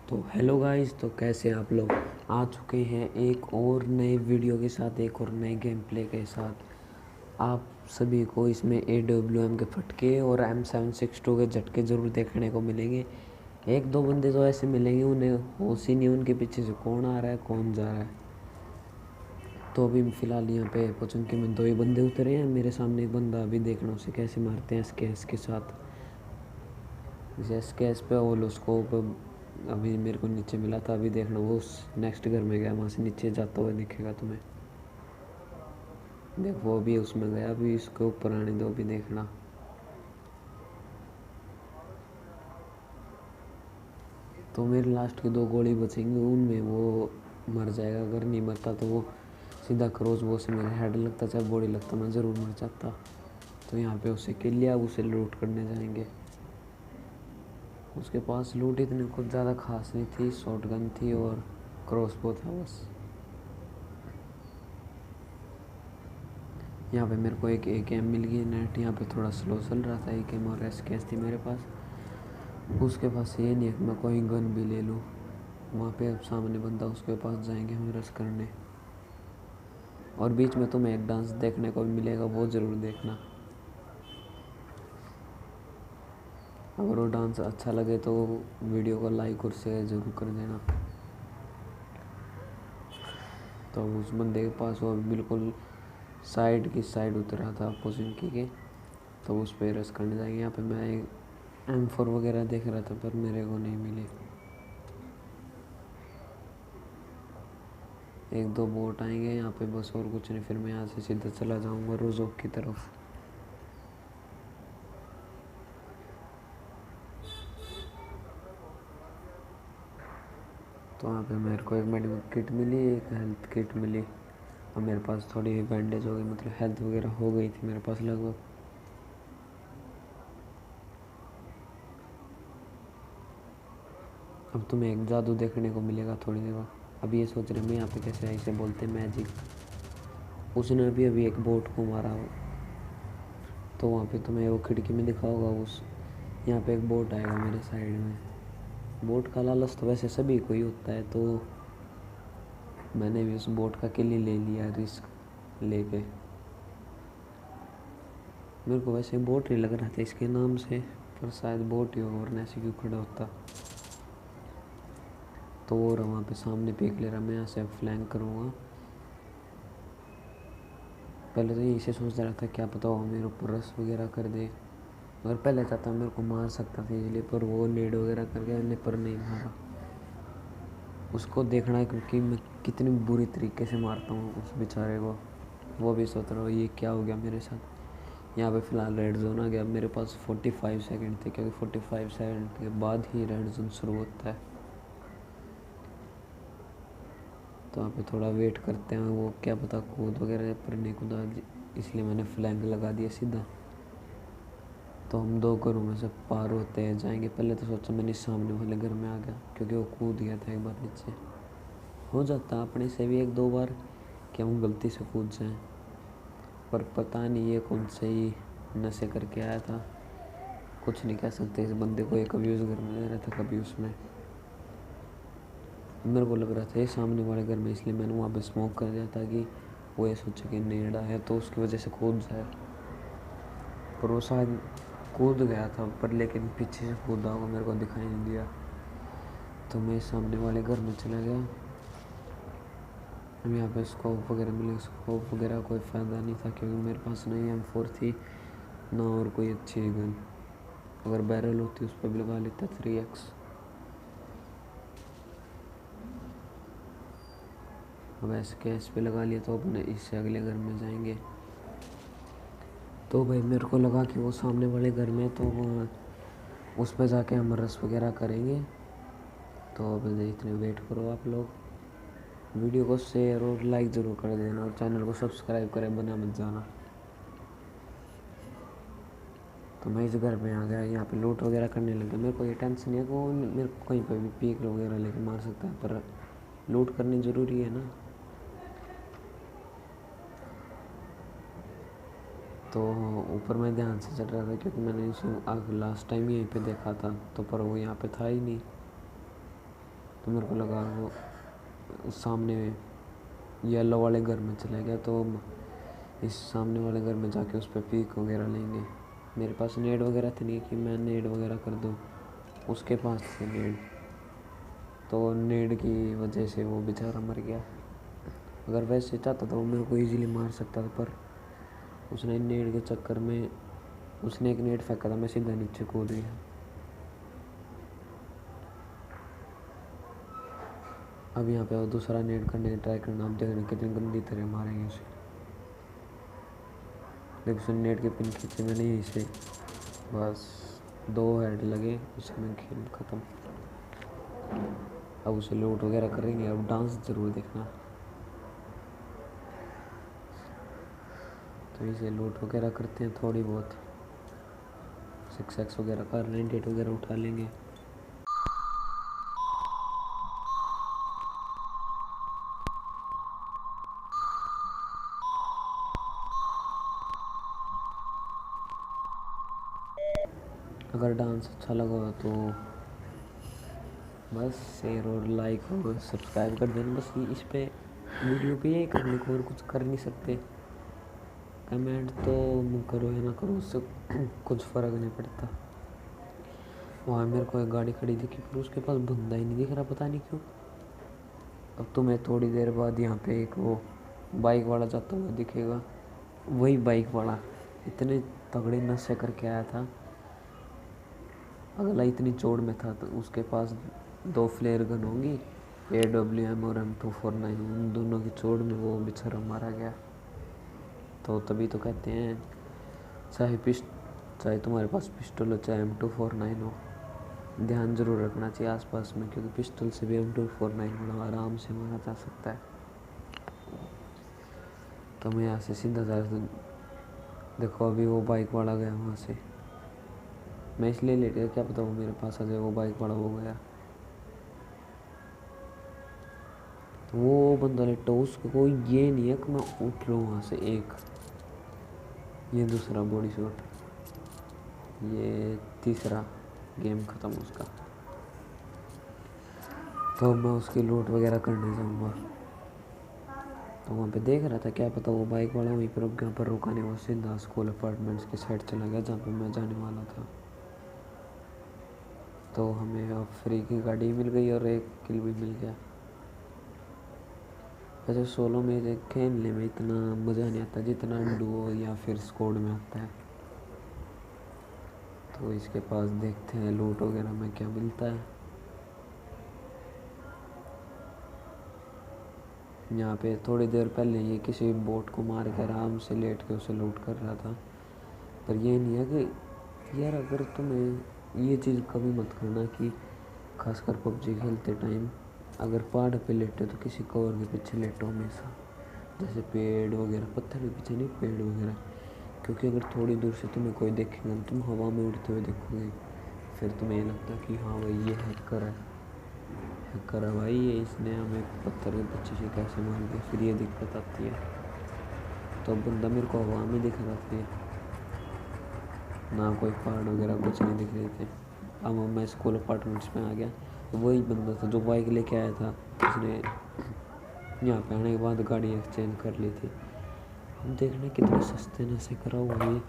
तो hello guys, तो कैसे आप लोग आ चुके हैं एक और नए वीडियो के साथ, एक और नए गेम प्ले के साथ। आप सभी को इसमें AWM के फटके और M762 के झटके ज़रूर देखने को मिलेंगे। एक दो बंदे तो ऐसे मिलेंगे उन्हें होश ही नहीं उनके पीछे से कौन आ रहा है कौन जा रहा है। तो अभी फ़िलहाल यहाँ पे पोचंकी में दो ही बंदे उतरे हैं। मेरे सामने एक बंदा, अभी देखना उसे कैसे मारते हैं SKS के साथ। SKS पे ओलोस्कोप अभी मेरे को नीचे मिला था। अभी देखना वो उस नेक्स्ट घर में गया, वहाँ से नीचे जाता हुआ दिखेगा तुम्हें। देख वो भी उसमें गया, अभी इसके ऊपर आने दो, अभी देखना। तो मेरे लास्ट की दो गोली बचेंगी, उनमें वो मर जाएगा। अगर नहीं मरता तो वो सीधा क्रॉस बो से मेरे हेड लगता चाहे बॉडी लगता, मैं ज़रूर मर जाता। तो यहाँ पे उसे किल लिया, उसे लूट करने जाएंगे। उसके पास लूट इतनी कुछ ज़्यादा खास नहीं थी, शॉटगन थी और क्रॉसबो था बस। यहाँ पे मेरे को एक AKM मिल गई। नेट यहाँ पे थोड़ा स्लो चल रहा था। AKM और SKS थी मेरे पास। उसके पास ये नहीं है कि मैं कोई गन भी ले लूँ। वहाँ पे अब सामने बंदा, उसके पास जाएंगे हम रश करने। और बीच में तुम्हें एक डांस देखने को भी मिलेगा, वो ज़रूर देखना। अगर वो डांस अच्छा लगे तो वीडियो को लाइक और शेयर ज़रूर कर देना। तो उस बंदे के पास वो बिल्कुल साइड की साइड उतरा था पोजिंकी के, तो उस पर रश करने जाएंगे। यहाँ पे मैं एक M4 वगैरह देख रहा था पर मेरे को नहीं मिले। एक दो बोट आएंगे यहाँ पे बस, और कुछ नहीं। फिर मैं यहाँ से सीधा चला जाऊँगा रोजोक की तरफ। तो वहाँ पे मेरे को एक मेडिकल किट मिली, एक हेल्थ किट मिली। और मेरे पास थोड़ी बैंडेज हो गई, मतलब हेल्थ वगैरह हो गई थी मेरे पास लगभग। अब तुम्हें एक जादू देखने को मिलेगा थोड़ी देर बाद। अभी ये सोच रहे मैं यहाँ पे कैसे ऐसे बोलते मैजिक। उसने अभी अभी एक बोट को मारा हो, तो वहाँ पे तुम्हें वो खिड़की में दिखा होगा। उस यहाँ पे एक बोट आएगा मेरे साइड में। बोट का लालच तो वैसे सभी को ही होता है, तो मैंने भी उस बोट का किल ही ले लिया रिस्क लेके। मेरे को वैसे बोट नहीं लग रहा था इसके नाम से, पर शायद बोट ही हो, वरना ऐसे क्यों खड़ा होता। तो और वहाँ पे सामने पीक ले रहा, मैं यहाँ से फ्लैंक करूँगा। पहले तो यही से सोच रहा था क्या पता वो मेरे ऊपर रस वगैरह कर दे। अगर पहले चाहता मेरे को मार सकता था इसलिए, पर वो नेड वगैरह कर गया ने, पर नहीं मारा। उसको देखना है क्योंकि मैं कितनी बुरी तरीके से मारता हूँ उस बेचारे को। वो भी सोच रहा हो ये क्या हो गया मेरे साथ। यहाँ पे फ़िलहाल रेड जोन आ गया। मेरे पास 45 सेकंड थे, क्योंकि 45 सेकंड के बाद ही रेड जोन शुरू होता है। तो वहाँ पे थोड़ा वेट करते हैं, वो क्या पता कूद वगैरह, पर नहीं कूदा, इसलिए मैंने फ्लैंक लगा दिया सीधा। तो हम दो घरों में से पार होते जाएंगे। पहले तो सोचा मैंने सामने वाले घर में आ गया, क्योंकि वो कूद गया था एक बार नीचे। हो जाता अपने से भी एक दो बार कि हम गलती से कूद जाएं, पर पता नहीं ये कौन से ही नशे करके आया था। कुछ नहीं कह सकते इस बंदे को। ये कभी उस घर में रह रहा था कभी उसमें। मेरे को लग रहा था ये सामने वाले घर में, इसलिए मैंने वहाँ पे स्मोक कर दिया ताकि वो ये सोचे कि नेड़ा है तो उसकी वजह से कूद जाए। पर वो शायद कूद गया था, पर लेकिन पीछे से कूदा होगा, मेरे को दिखाई नहीं दिया। तो मैं सामने वाले घर में चला गया। अब यहाँ पे स्कोप वगैरह मिले। स्कोप वगैरह कोई फ़ायदा नहीं था, क्योंकि मेरे पास नहीं M4 थी ना और कोई अच्छी गन। अगर बैरल होती उस पर भी लगा लेता 3x। अब SKS पे लगा लिया, तो अपने इससे अगले घर में जाएंगे। तो भाई मेरे को लगा कि वो सामने वाले घर में, तो वो उस पर जाके हम रस वगैरह करेंगे। तो अब इतने वेट करो आप लोग। वीडियो को शेयर और लाइक ज़रूर कर देना, और चैनल को सब्सक्राइब करें बना मत जाना। तो मैं इस घर में आ गया, यहाँ पे लूट वगैरह करने लगा। मेरे को ये टेंशन नहीं है कि वो मेरे को कहीं पर भी पीक वगैरह लेके मार सकता है, पर लूट करनी ज़रूरी है ना। तो ऊपर मैं ध्यान से चल रहा था, क्योंकि मैंने इसे लास्ट टाइम यहीं पे देखा था, तो पर वो यहाँ पे था ही नहीं। तो मेरे को लगा वो उस सामने येलो वाले घर में चला गया, तो इस सामने वाले घर में जाके उस पर पीक वगैरह लेंगे। मेरे पास नेट वगैरह तो नहीं कि मैं नेट वगैरह कर दूँ, उसके पास थे नेट, तो नेट की वजह से वो बेचारा मर गया। अगर वैसे चाहता तो वो मेरे को इजीली मार सकता था, पर उसने नेट के चक्कर में उसने एक नेट फेंका था, मैं सीधा नीचे कूद गया। अब यहाँ पे वो दूसरा नेट करने की ट्राई करना, अब देखना कितनी गंदी तरह मारेंगे उसे। लेकिन उसने नेट के पिन खींचे मैंने यहीं से, बस 2 हेड लगे, उसमें खेल ख़त्म। अब उसे लूट वगैरह करेंगे। अब डांस ज़रूर देखना, तो इसे लूट वगैरह करते हैं थोड़ी बहुत, 6x वगैरह कर लें, 98 वगैरह उठा लेंगे। अगर डांस अच्छा लगा हो तो बस शेयर और लाइक और सब्सक्राइब कर देना। बस इस पे वीडियो पे यही करने को, और कुछ कर नहीं सकते। कमेंट तो करो या ना करो, उससे कुछ फ़र्क नहीं पड़ता। वहाँ मेरे को एक गाड़ी खड़ी दिखी, पर उसके पास बंदा ही नहीं दिख रहा, पता नहीं क्यों। अब तुम्हें थोड़ी देर बाद यहाँ पे एक वो बाइक वाला जाता हुआ दिखेगा। वही बाइक वाला इतने तगड़े नशे करके आया था, अगला इतनी चौड़ में था, तो उसके पास 2 फ्लेयर गन होंगी, AWM और M249, उन दोनों की चौड़ में वो बेचारा मारा गया। तो तभी तो कहते हैं चाहे तुम्हारे पास पिस्टल हो, चाहे M249 हो, ध्यान ज़रूर रखना चाहिए आसपास में, क्योंकि पिस्टल से भी M249 बड़ा आराम से मारा जा सकता है। तो मैं यहाँ से सीधा जा, देखो अभी वो बाइक वाला गया वहाँ से, मैं इसलिए लेट गया, क्या पता वो मेरे पास आ जाए। वो बाइक वाला हो गया, तो वो बंदा लेटा, उसको ये नहीं है कि मैं उठ लूँ वहाँ से। एक ये दूसरा बॉडी शॉट, ये तीसरा गेम ख़त्म उसका। तो मैं उसकी लूट वगैरह करने जाऊँगा। तो वहाँ पे देख रहा था, क्या पता वो बाइक वाला वहीं पर रुक गया, पर रुका नहीं, वो सीधा स्कूल अपार्टमेंट्स की साइड चला गया जहाँ पे मैं जाने वाला था। तो हमें अब फ्री की गाड़ी मिल गई और एक किल भी मिल गया। वैसे सोलो में खेलने में इतना मज़ा नहीं आता जितना डुओ या फिर स्क्वाड में आता है। तो इसके पास देखते हैं लूट वगैरह में क्या मिलता है। यहाँ पे थोड़ी देर पहले ये किसी बोट को मार के आराम से लेट के उसे लूट कर रहा था। पर ये नहीं है कि यार, अगर तुम्हें ये चीज़ कभी मत करना कि खासकर पबजी खेलते टाइम अगर पहाड़ पे लेटे तो किसी कवर के पीछे लेटो हमेशा, जैसे पेड़ वगैरह, पत्थर के पीछे नहीं, पेड़ वगैरह। क्योंकि अगर थोड़ी दूर से तुम्हें कोई देखेगा, तुम हवा में उड़ते हुए देखोगे, फिर तुम्हें ये लगता है कि हाँ भाई ये हैकर है, हैकर है भाई ये, इसने हमें पत्थर के पीछे से कैसे मार दिया। फिर ये दिक्कत आती है। तो बंदा मेरे को हवा में दिख रहा था, ना कोई पहाड़ वगैरह कुछ नहीं दिख रहे थे। अब मैं स्कूल अपार्टमेंट्स में आ गया, तो वही बंदा था जो बाइक लेके आया था, उसने यहाँ पे आने के बाद गाड़ी एक्सचेंज कर ली थी। हम देखने कितने सस्ते नशे करा हुआ ये,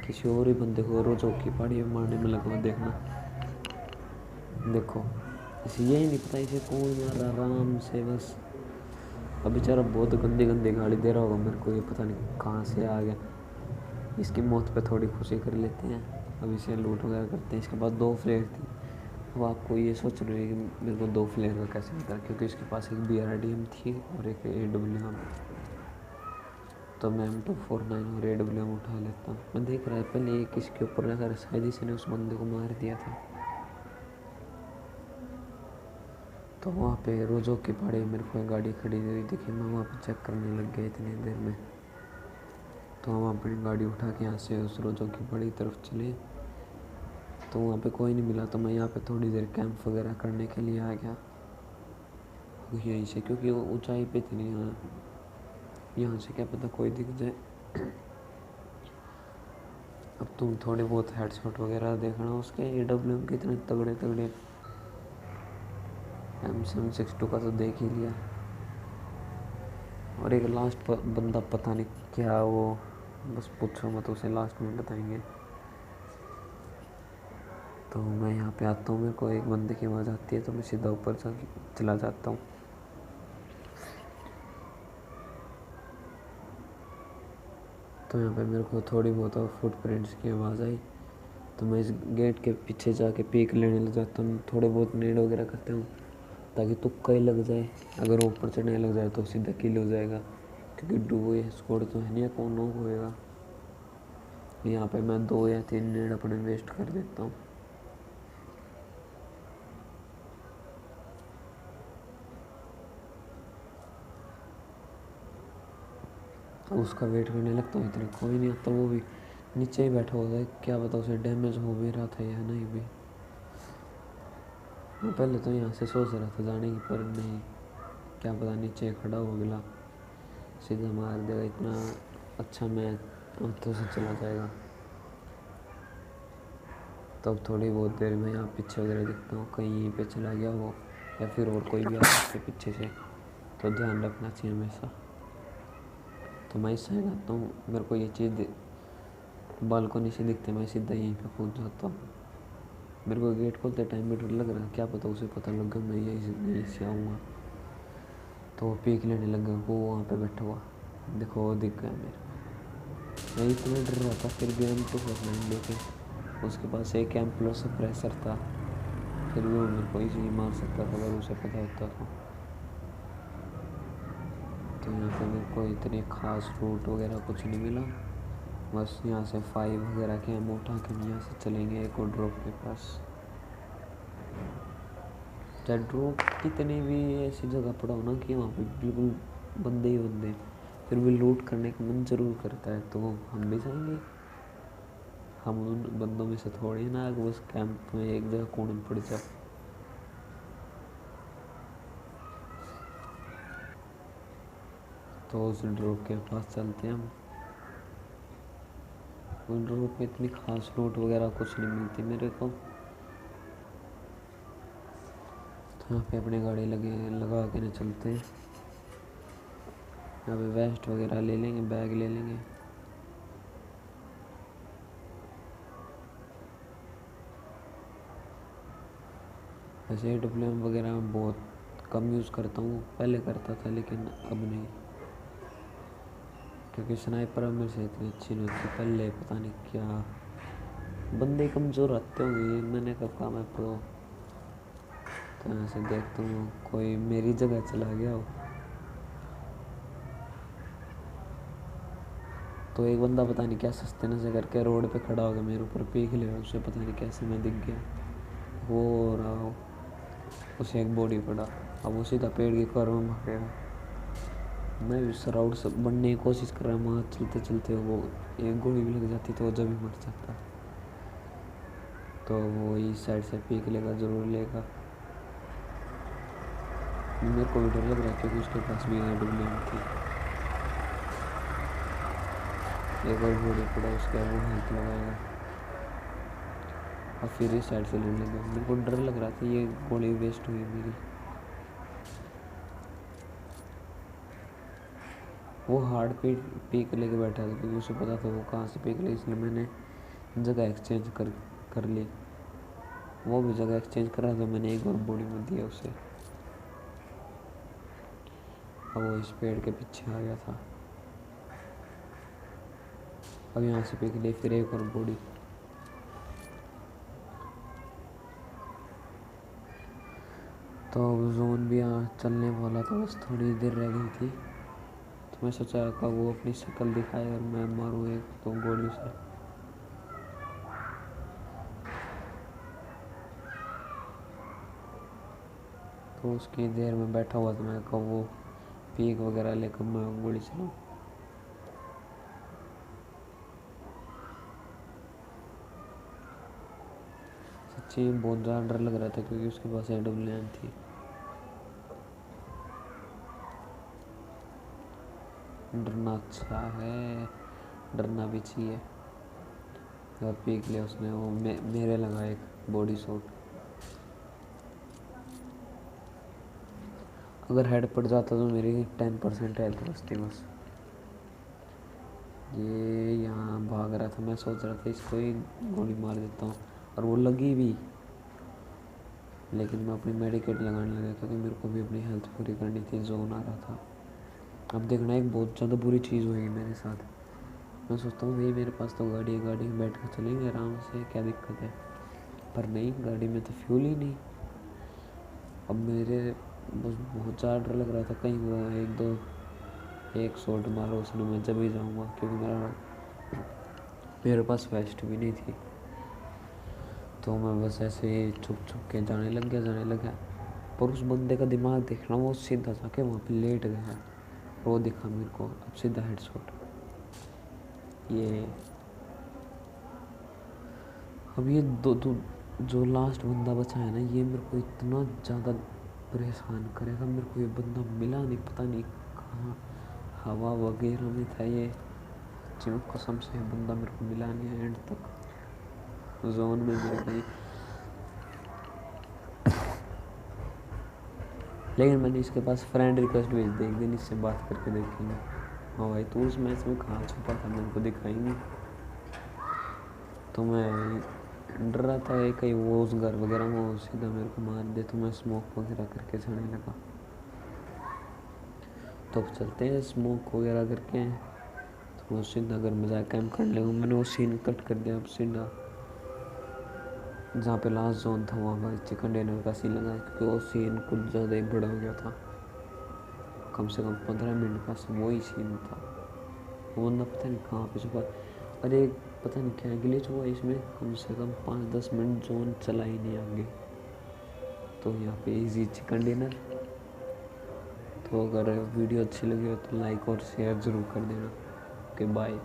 किसी और ही बंदे को रोज़ों की पहाड़ी में मारने में लगा। देखना, देखो इसे यही नहीं पता इसे कौन मार रहा, आराम से बस। अब बेचारा बहुत गंदी गंदी गाड़ी दे रहा होगा मेरे को, ये पता नहीं कहाँ से आ गया। इसकी मौत पे थोड़ी खुशी कर लेते हैं। अब इसे लूट वगैरह करते हैं। इसके बाद 2 फ्लेयर थी। अब आपको ये सोच रहे हैं कि मेरे को 2 फ्लेयर का कैसे पता, क्योंकि इसके पास एक BRDM थी और एक AWM। तो मैं M249 और AWM उठा लेता हूँ। मैं देख रहा था पहले एक इसके ऊपर लगा, शायद इसने उस बंदे को मार दिया था। तो वहाँ पे रोज़ों की पहाड़ी मेरे को गाड़ी खड़ी हुई दिखी, मैं वहाँ पे चेक करने लग गया इतनी देर में। तो हम अपनी गाड़ी उठा के यहाँ से उस रोज़ों की पहाड़ी तरफ चले, तो वहाँ पे कोई नहीं मिला। तो मैं यहाँ पे थोड़ी देर कैंप वगैरह करने के लिए आ गया यहीं से, क्योंकि वो ऊंचाई पे थी नहीं, यहाँ से क्या पता कोई दिख जाए। अब तुम थोड़े बहुत हेडशॉट वगैरह देखना उसके, AWM के इतने तगड़े तगड़े M762 का तो देख ही लिया। और एक लास्ट बंदा पता नहीं क्या वो, बस पूछो मत, उसे लास्ट में बताएंगे। तो मैं यहाँ पे आता हूँ, मेरे को एक बंदे की आवाज़ आती है तो मैं सीधा ऊपर चला जाता हूँ। तो यहाँ पे मेरे को थोड़ी बहुत फुटप्रिंट्स की आवाज़ आई, तो मैं इस गेट के पीछे जाके पीक लेने लग जाता हूँ। थोड़े बहुत नेड वगैरह करते हूँ ताकि तुक्का ही लग जाए, अगर ऊपर चढ़ने लग जाए तो सीधा किल हो जाएगा, क्योंकि डुओ ये स्कोर तो है नहीं, कौन नॉक होएगा। यहाँ पे मैं 2 या 3 नेड अपने वेस्ट कर देता हूँ। तो उसका वेट करने लगता हूँ, इतना कोई नहीं आता, वो भी नीचे ही बैठा होता है, क्या पता उसे डैमेज हो भी रहा था या नहीं भी। मैं पहले तो यहाँ से सोच रहा था जाने की, पर नहीं, क्या पता नीचे खड़ा हो गया, सीधा मार देगा, इतना अच्छा मैच हाथों से चला जाएगा। तब थोड़ी बहुत देर में यहाँ पीछे वगैरह दिखता हूँ, कहीं यहीं पे चला गया हो या फिर और कोई भी आ सकते पीछे से, तो ध्यान रखना चाहिए हमेशा। तो मैं इससे जाता हूँ, मेरे को ये चीज़ बालकोनी से दिखते, मैं सीधा यहीं पे कूद जाता हूँ। मेरे को गेट खोलते टाइम भी डर लग रहा है, क्या पता उसे पता लग गया मैं यहीं से आऊँगा, तो वो पीक लेने लग गया, वो वहाँ पे बैठा हुआ, देखो वो दिख गया मेरे। मैं इतना डर रहा था, फिर भी M249 लेके, उसके पास एक M+ सप्रेसर था, फिर भी वो मेरे को इजीली मार सकता था अगर उसे पता होता तो यहाँ पे मेरे को इतनी खास रूट वगैरह कुछ नहीं मिला, बस यहाँ से 5 वगैरह के हम उठा के हम यहाँ से चलेंगे एक और ड्रॉप के पास। चाहे ड्रॉप कितनी भी ऐसी जगह पड़ा हो ना कि वहाँ पे बिल्कुल बंदे ही बंदे, फिर भी लूट करने का मन जरूर करता है, तो हम भी जाएंगे। हम उन बंदों में से थोड़ी ना बस कैंप में एक जगह कोने में पड़ जाए। तो उस ड्रॉप के पास चलते हैं हम। उस ड्रॉप में इतनी खास लूट वगैरह कुछ नहीं मिलती मेरे को, तो यहाँ पे अपनी गाड़ी लगा के ना चलते हैं। यहाँ पे वेस्ट वगैरह ले लेंगे, बैग ले लेंगे। वैसे AWM वगैरह मैं बहुत कम यूज़ करता हूँ, पहले करता था लेकिन अब नहीं, क्योंकि स्नाइपर अब मेरे से इतनी अच्छी नहीं होती। पहले पता नहीं क्या बंदे कमज़ोर आते होंगे, मैंने कब कहा मैं प्रो, तो यहाँ से देखता हूँ कोई मेरी जगह चला गया हो, तो एक बंदा पता नहीं क्या सस्ते नशे करके रोड पे खड़ा हो गया, मेरे ऊपर पीक ले, उसे पता नहीं कैसे मैं दिख गया, वो हो रहा हो, उसे एक बॉडी पड़ा, अब वो सीधा पेड़ की कर में भागेगा। मैं भी सराउंड से बनने की कोशिश कर रहा हूँ, वहाँ चलते चलते वो एक गोली भी लग जाती तो वो जब भी मर जाता, तो वो इस साइड से पीक लेगा, ज़रूर लेगा। मेरे को भी डर लग रहा है क्योंकि उसके पास भी AWM थी, एक और बॉडी पड़ा, उसका वो हाथ लगाएगा और फिर इस साइड से लड़ने लगा। मेरे को डर लग रहा था ये गोली वेस्ट हुई मेरी। वो हार्ड पीक लेके बैठा था क्योंकि उसे पता था वो कहाँ से पीक ले, इसलिए मैंने जगह एक्सचेंज कर ली। वो भी जगह एक्सचेंज कर रहा था, मैंने एक और बॉडी में दिया उसे, अब वो इस पेड़ के पीछे आ गया था। अब यहाँ से पीक ले, फिर एक और बॉडी, तो जोन भी यहाँ चलने वाला था, बस थोड़ी देर रह गई थी, तो मैं सोचा कि वो अपनी शक्ल दिखाए और मैं मारूँ एक तो गोली से। तो उसकी देर में बैठा हुआ था, मैं कब वो पीक वगैरह लेकर मैं गोली चलाऊँ। सच्ची बहुत ज़्यादा डर लग रहा था क्योंकि उसके पास AWM थी। डरना अच्छा है, डरना भी चाहिए। और पीक लिया उसने, वो मेरे लगा एक बॉडी शॉट। अगर हेड पड़ जाता तो मेरी 10% हेल्थ बचती बस। ये यहाँ भाग रहा था, मैं सोच रहा था इसको ही गोली मार देता हूँ, और वो लगी भी, लेकिन मैं अपनी मेडिकेट लगाने लगा क्योंकि मेरे को भी अपनी हेल्थ पूरी करनी थी। जोन आ रहा था। अब देखना एक बहुत ज़्यादा बुरी चीज़ हुई मेरे साथ। मैं सोचता हूँ भाई मेरे पास तो गाड़ी है, गाड़ी में बैठ कर चलेंगे आराम से, क्या दिक्कत है। पर नहीं, गाड़ी में तो फ्यूल ही नहीं। अब मेरे बस बहुत ज़्यादा डर लग रहा था कहीं वो एक शॉट मारा उसने, मैं जब ही जाऊँगा, क्योंकि मेरे पास वेस्ट भी नहीं थी। तो मैं बस ऐसे ही छुप छुप के जाने लग गया। पर उस बंदे का दिमाग देखना, वो सीधा जाके वहाँ पे लेट गया, वो दिखा मेरे को। अब सीधा हेडशॉट। ये अब ये दो जो लास्ट बंदा बचा है ना, ये मेरे को इतना ज़्यादा परेशान करेगा। मेरे को ये बंदा मिला नहीं, पता नहीं कहाँ हवा वगैरह में था ये। जिम कसम से बंदा मेरे को मिला नहीं है एंड तक, जोन में मेरे कहीं। लेकिन मैंने इसके पास फ्रेंड रिक्वेस्ट भेज दी, एक दिन इससे बात करके देखेंगे। हाँ भाई, तू उस मैच में कहाँ छुपा था, मेरे को दिखाई नहीं। तो मैं डर रहा था कहीं वो उस घर वगैरह में वो सीधा मेरे को मार दे, तो मैं स्मोक वगैरह करके जाने लगा। तो चलते हैं स्मोक वगैरह करके, तो वो सीधा घर में जाकर कैंप कर लेगा। मैंने वो सीन कट कर दिया। अब सीधा जहाँ पे लास्ट जोन था वहाँ पर चिकन डिनर का सीन लगा, क्योंकि वो सीन कुछ ज़्यादा ही बड़ा हो गया था। कम से कम 15 मिनट का वही सीन था। वो बंदा पता नहीं कहाँ पे छुपा। अरे पता नहीं क्या ग्लिच हुआ इसमें, कम से कम 5-10 मिनट जोन चला ही नहीं आगे। तो यहाँ पे इजी चिकन डिनर। तो अगर वीडियो अच्छी लगी हो तो लाइक और शेयर ज़रूर कर देना। Okay bye.